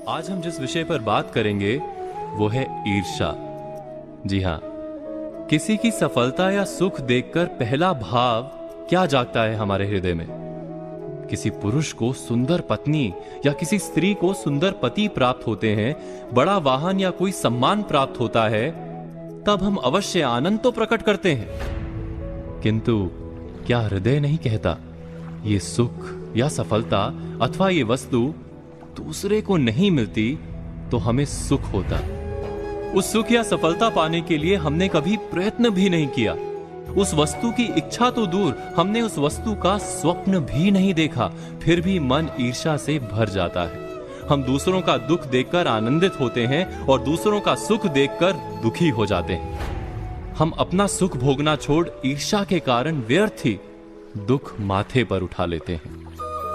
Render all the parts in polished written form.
आज हम जिस विषय पर बात करेंगे वो है ईर्ष्या। जी हाँ, किसी की सफलता या सुख देखकर पहला भाव क्या जागता है हमारे हृदय में? किसी पुरुष को सुंदर पत्नी या किसी स्त्री को सुंदर पति प्राप्त होते हैं, बड़ा वाहन या कोई सम्मान प्राप्त होता है, तब हम अवश्य आनंद तो प्रकट करते हैं। किंतु क्या हृदय नहीं कहता ये सुख या सफलता अथवा ये वस्तु दूसरे को नहीं मिलती तो हमें सुख होता? उस सुख या सफलता पाने के लिए हमने कभी प्रयत्न भी नहीं किया। उस वस्तु की इच्छा तो दूर, हमने उस वस्तु का स्वप्न भी नहीं देखा, फिर भी मन ईर्ष्या से भर जाता है। हम दूसरों का दुख देखकर आनंदित होते हैं और दूसरों का सुख देखकर दुखी हो जाते हैं। हम अपना सुख भोगना छोड़ ईर्ष्या के कारण व्यर्थ ही दुख माथे पर उठा लेते हैं।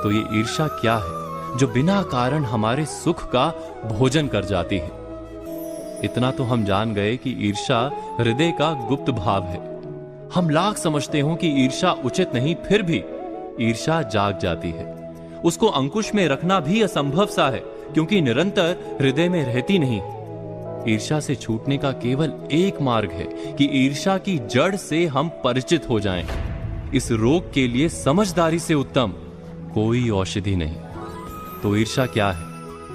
तो ये ईर्ष्या क्या है जो बिना कारण हमारे सुख का भोजन कर जाती है? इतना तो हम जान गए कि ईर्ष्या हृदय का गुप्त भाव है। हम लाख समझते हो कि ईर्ष्या उचित नहीं, फिर भी ईर्ष्या जाग जाती है। उसको अंकुश में रखना भी असंभव सा है, क्योंकि निरंतर हृदय में रहती नहीं। ईर्ष्या से छूटने का केवल एक मार्ग है कि ईर्ष्या की जड़ से हम परिचित हो जाएं। इस रोग के लिए समझदारी से उत्तम कोई औषधि नहीं। तो ईर्ष्या क्या है,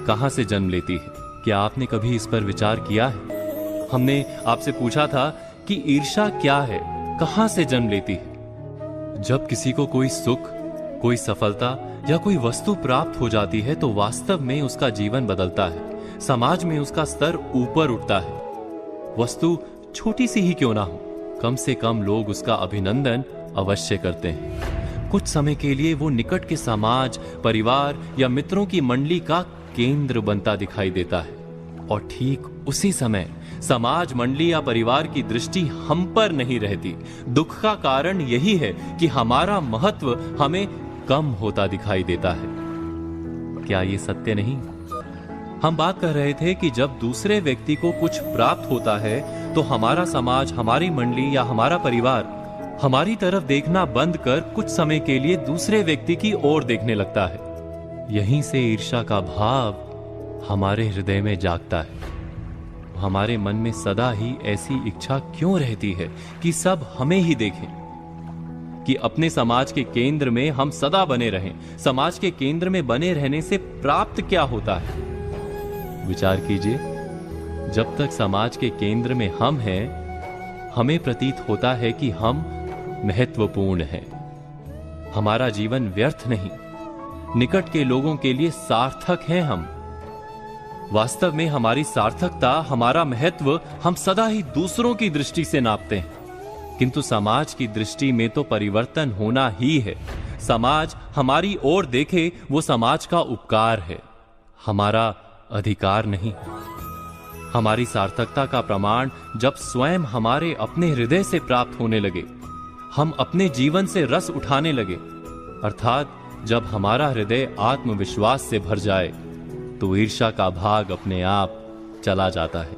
कहां से जन्म लेती है? क्या आपने कभी इस पर विचार किया है? हमने आपसे पूछा था कि ईर्ष्या क्या है, कहां से जन्म लेती है? जब किसी को कोई सुख, कोई सफलता या कोई वस्तु प्राप्त हो जाती है तो वास्तव में उसका जीवन बदलता है, समाज में उसका स्तर ऊपर उठता है। वस्तु छोटी सी ही क्यों ना हो, कम से कम लोग उसका अभिनंदन अवश्य करते हैं। कुछ समय के लिए वो निकट के समाज, परिवार या मित्रों की मंडली का केंद्र बनता दिखाई देता है, और ठीक उसी समय समाज, मंडली या परिवार की दृष्टि हम पर नहीं रहती। दुख का कारण यही है कि हमारा महत्व हमें कम होता दिखाई देता है। क्या ये सत्य नहीं? हम बात कर रहे थे कि जब दूसरे व्यक्ति को कुछ प्राप्त होता है तो हमारा समाज, हमारी मंडली या हमारा परिवार हमारी तरफ देखना बंद कर कुछ समय के लिए दूसरे व्यक्ति की ओर देखने लगता है। यहीं से ईर्ष्या का भाव हमारे हृदय में जागता है। हमारे मन में सदा ही ऐसी इच्छा क्यों रहती है कि सब हमें ही देखें, कि अपने समाज के केंद्र में हम सदा बने रहें? समाज के केंद्र में बने रहने से प्राप्त क्या होता है? विचार कीजिए। जब तक समाज के केंद्र में हम हैं, हमें प्रतीत होता है कि हम महत्वपूर्ण है। हमारा जीवन व्यर्थ नहीं, निकट के लोगों के लिए सार्थक हैं हम। वास्तव में हमारी सार्थकता, हमारा महत्व हम सदा ही दूसरों की दृष्टि से नापते हैं, किंतु समाज की दृष्टि में तो परिवर्तन होना ही है। समाज हमारी ओर देखे वो समाज का उपकार है, हमारा अधिकार नहीं। हमारी सार्थकता का प्रमाण जब स्वयं हमारे अपने हृदय से प्राप्त होने लगे, हम अपने जीवन से रस उठाने लगे, अर्थात जब हमारा हृदय आत्मविश्वास से भर जाए, तो ईर्ष्या का भाग अपने आप चला जाता है।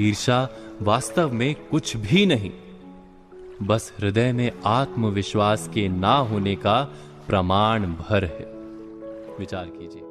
ईर्ष्या वास्तव में कुछ भी नहीं, बस हृदय में आत्मविश्वास के ना होने का प्रमाण भर है। विचार कीजिए।